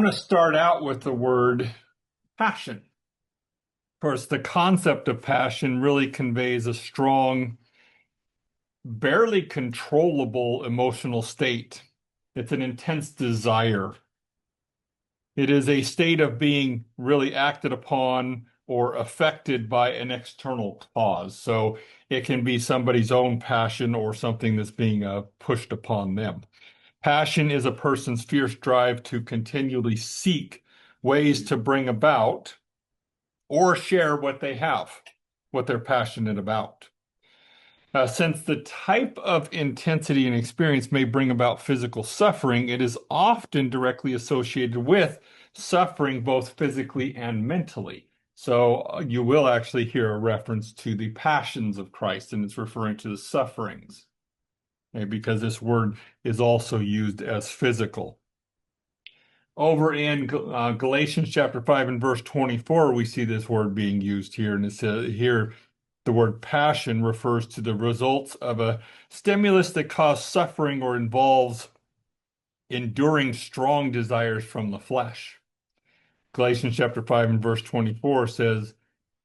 want to start out with the word passion. Of course, the concept of passion really conveys a strong, barely controllable emotional state. It's an intense desire. It is a state of being really acted upon or affected by an external cause. So it can be somebody's own passion or something that's being pushed upon them. Passion is a person's fierce drive to continually seek ways to bring about or share what they have, what they're passionate about. Since the type of intensity and experience may bring about physical suffering, it is often directly associated with suffering both physically and mentally. So you will actually hear a reference to the passions of Christ, and it's referring to the sufferings, okay, because this word is also used as physical. Over in Galatians chapter 5 and verse 24, we see this word being used here, and it says here, the word passion refers to the results of a stimulus that causes suffering or involves enduring strong desires from the flesh. Galatians chapter 5 and verse 24 says,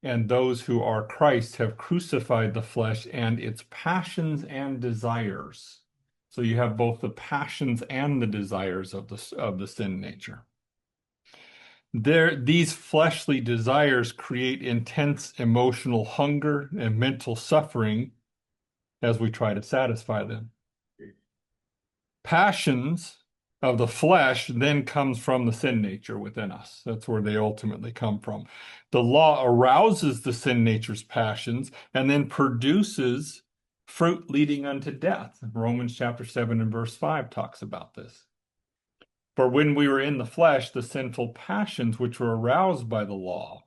"And those who are Christ have crucified the flesh and its passions and desires." So you have both the passions and the desires of the sin nature. These fleshly desires create intense emotional hunger and mental suffering as we try to satisfy them. Passions of the flesh then comes from the sin nature within us. That's where they ultimately come from. The law arouses the sin nature's passions and then produces fruit leading unto death. Romans chapter 7 and verse 5 talks about this. For when we were in the flesh, the sinful passions which were aroused by the law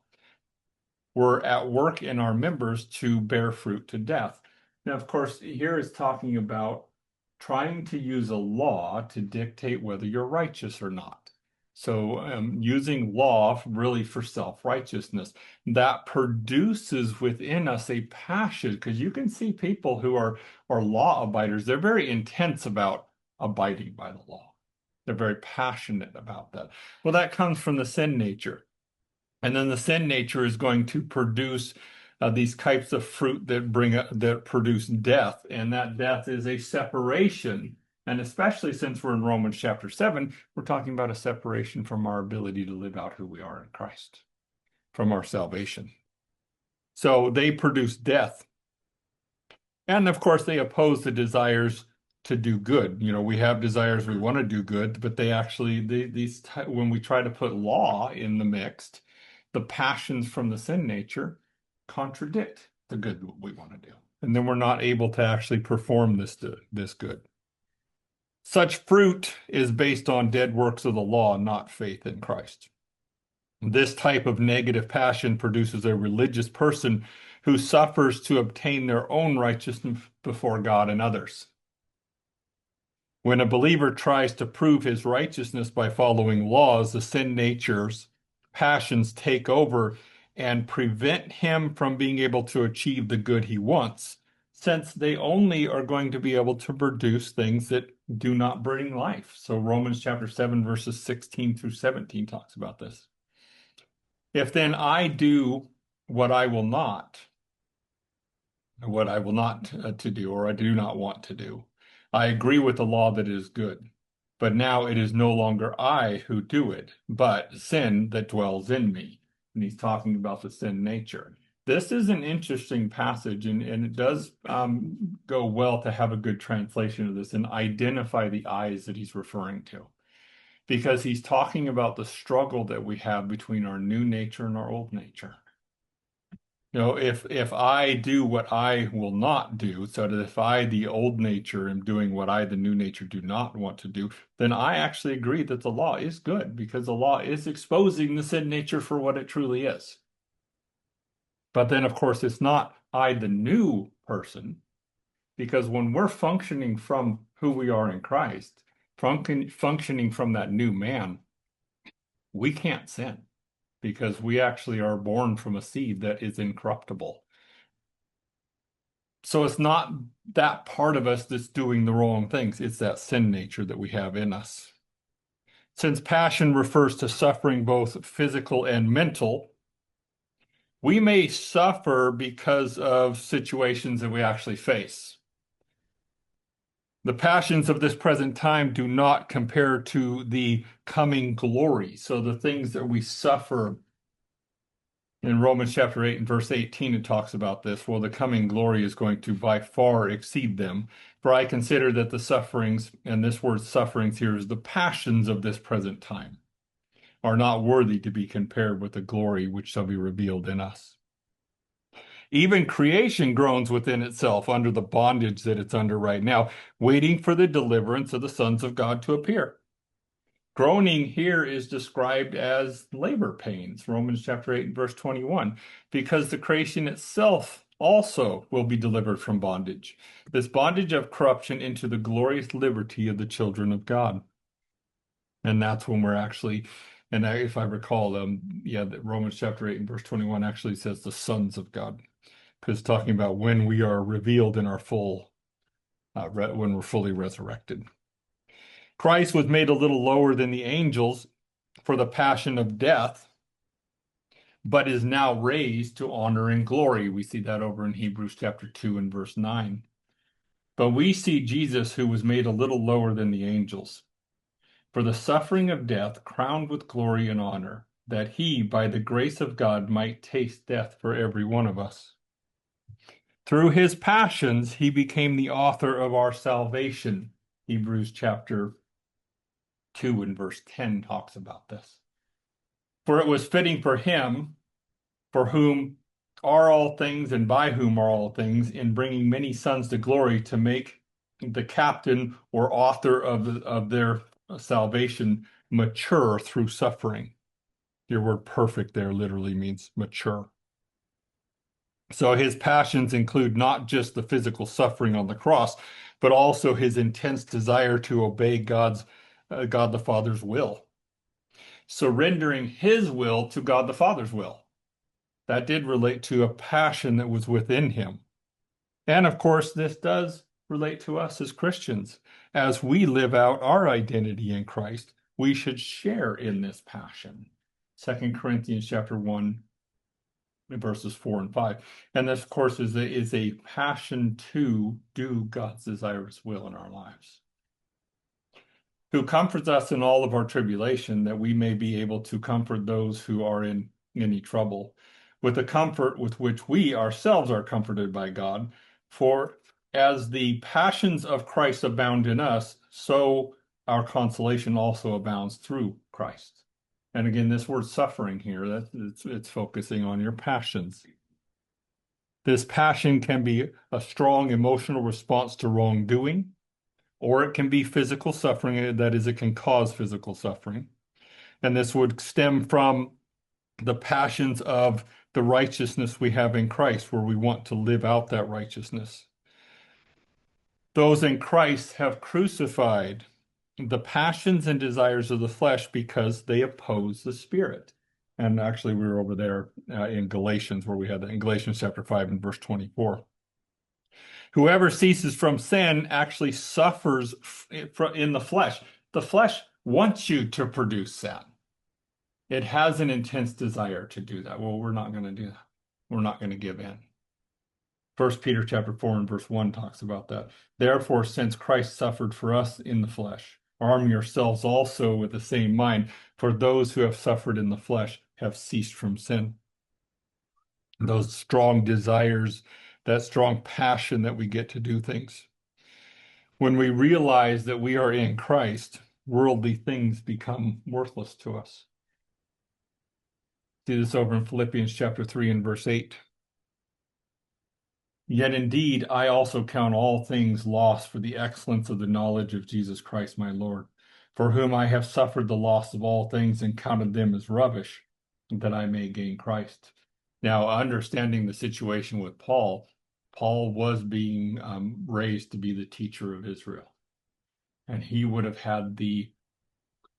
were at work in our members to bear fruit to death. Now, of course, here is talking about trying to use a law to dictate whether you're righteous or not. So using law really for self-righteousness, that produces within us a passion, because you can see people who are law abiders, they're very intense about abiding by the law. They're very passionate about that. Well, that comes from the sin nature. And then the sin nature is going to produce these types of fruit that produce death. And that death is a separation. And especially since we're in Romans chapter 7, we're talking about a separation from our ability to live out who we are in Christ, from our salvation. So they produce death. And of course, they oppose the desires to do good. You know, we have desires, we want to do good, but when we try to put law in the mix, the passions from the sin nature contradict the good we want to do. And then we're not able to actually perform this good. Such fruit is based on dead works of the law, not faith in Christ. This type of negative passion produces a religious person who suffers to obtain their own righteousness before God and others. When a believer tries to prove his righteousness by following laws, the sin nature's passions take over and prevent him from being able to achieve the good he wants, since they only are going to be able to produce things that do not bring life. So Romans chapter 7, verses 16 through 17 talks about this. If then I do what I will not to do, or I do not want to do, I agree with the law that it is good. But now it is no longer I who do it, but sin that dwells in me. And he's talking about the sin nature. This is an interesting passage, and it does go well to have a good translation of this and identify the eyes that he's referring to. Because he's talking about the struggle that we have between our new nature and our old nature. You know, if I do what I will not do, so that if I, the old nature, am doing what I, the new nature, do not want to do, then I actually agree that the law is good, because the law is exposing the sin nature for what it truly is. But then, of course, it's not I, the new person, because when we're functioning from who we are in Christ, functioning from that new man, we can't sin, because we actually are born from a seed that is incorruptible. So it's not that part of us that's doing the wrong things. It's that sin nature that we have in us. Since passion refers to suffering, both physical and mental, we may suffer because of situations that we actually face. The passions of this present time do not compare to the coming glory. So the things that we suffer in Romans chapter 8 and verse 18, it talks about this. Well, the coming glory is going to by far exceed them. For I consider that the sufferings, and this word sufferings here is the passions of this present time, are not worthy to be compared with the glory which shall be revealed in us. Even creation groans within itself under the bondage that it's under right now, waiting for the deliverance of the sons of God to appear. Groaning here is described as labor pains, Romans chapter 8 and verse 21, because the creation itself also will be delivered from bondage, this bondage of corruption into the glorious liberty of the children of God. And that's when we're actually, and if I recall, that Romans chapter 8 and verse 21 actually says the sons of God, because talking about when we are revealed in our full, when we're fully resurrected. Christ was made a little lower than the angels for the passion of death, but is now raised to honor and glory. We see that over in Hebrews chapter 2 and verse 9. But we see Jesus, who was made a little lower than the angels, for the suffering of death, crowned with glory and honor, that he, by the grace of God, might taste death for every one of us. Through his passions, he became the author of our salvation. Hebrews chapter 2 and verse 10 talks about this. For it was fitting for him, for whom are all things and by whom are all things, in bringing many sons to glory, to make the captain or author of their salvation mature through suffering. Your word perfect there literally means mature. So his passions include not just the physical suffering on the cross, but also his intense desire to obey God the Father's will, surrendering his will to God the Father's will. That did relate to a passion that was within him. And of course, this does relate to us as Christians. As we live out our identity in Christ, we should share in this passion. 2 Corinthians chapter 1, verses 4 and 5. And this, of course, is a passion to do God's desirous will in our lives. Who comforts us in all of our tribulation, that we may be able to comfort those who are in any trouble, with the comfort with which we ourselves are comforted by God. For as the passions of Christ abound in us, so our consolation also abounds through Christ. And again, this word suffering here, it's focusing on your passions. This passion can be a strong emotional response to wrongdoing, or it can be physical suffering. That is, it can cause physical suffering. And this would stem from the passions of the righteousness we have in Christ, where we want to live out that righteousness. Those in Christ have crucified the passions and desires of the flesh because they oppose the Spirit. And actually, we were over there in Galatians, where we had that in Galatians chapter 5 and verse 24. Whoever ceases from sin actually suffers in the flesh. The flesh wants you to produce sin. It has an intense desire to do that. Well, we're not going to do that. We're not going to give in. 1 Peter chapter 4 and verse 1 talks about that. Therefore, since Christ suffered for us in the flesh, arm yourselves also with the same mind, for those who have suffered in the flesh have ceased from sin. Those strong desires, that strong passion that we get to do things. When we realize that we are in Christ, worldly things become worthless to us. See this over in Philippians chapter 3 and verse 8. Yet indeed, I also count all things lost for the excellence of the knowledge of Jesus Christ my Lord, for whom I have suffered the loss of all things and counted them as rubbish, that I may gain Christ. Now, understanding the situation with Paul, Paul was being raised to be the teacher of Israel. And he would have had the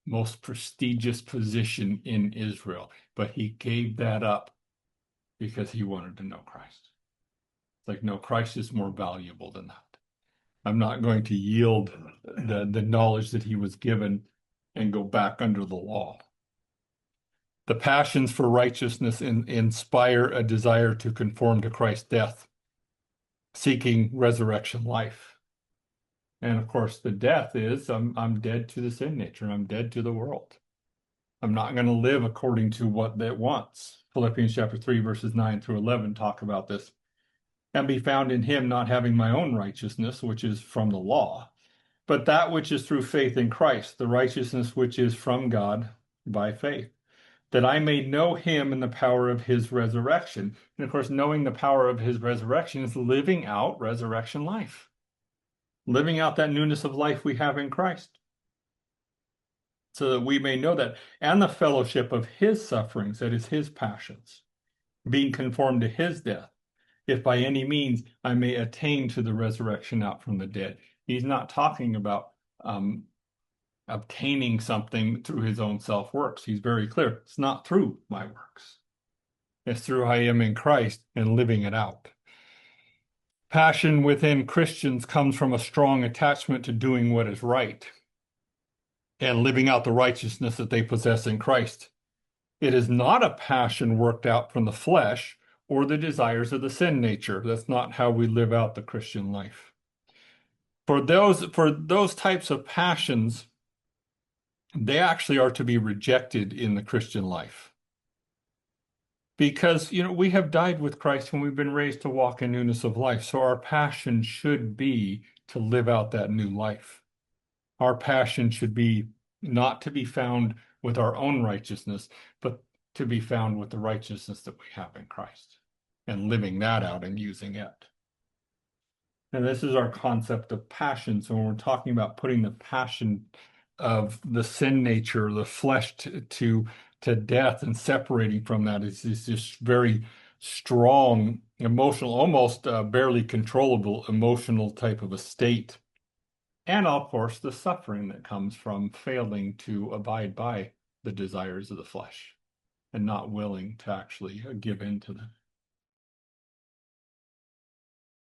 most prestigious position in Israel, but he gave that up because he wanted to know Christ. It's like, no, Christ is more valuable than that. I'm not going to yield the knowledge that he was given and go back under the law. The passions for righteousness inspire a desire to conform to Christ's death, seeking resurrection life. And of course, the death is I'm dead to the sin nature, and I'm dead to the world. I'm not going to live according to what it wants. Philippians chapter 3, verses 9 through 11 talk about this. And be found in him, not having my own righteousness, which is from the law, but that which is through faith in Christ, the righteousness which is from God by faith, that I may know him and the power of his resurrection. And of course, knowing the power of his resurrection is living out resurrection life, living out that newness of life we have in Christ, so that we may know that, and the fellowship of his sufferings, that is his passions, being conformed to his death, if by any means I may attain to the resurrection out from the dead. He's not talking about obtaining something through his own self-works. He's very clear. It's not through my works. It's through I am in Christ and living it out. Passion within Christians comes from a strong attachment to doing what is right and living out the righteousness that they possess in Christ. It is not a passion worked out from the flesh or the desires of the sin nature. That's not how we live out the Christian life. For those types of passions, they actually are to be rejected in the Christian life. Because, we have died with Christ and we've been raised to walk in newness of life. So our passion should be to live out that new life. Our passion should be not to be found with our own righteousness, but to be found with the righteousness that we have in Christ and living that out and using it. And this is our concept of passion. So when we're talking about putting the passion of the sin nature, the flesh to death and separating from that is this very strong, emotional, almost barely controllable emotional type of a state. And of course, the suffering that comes from failing to abide by the desires of the flesh and not willing to actually give in to them.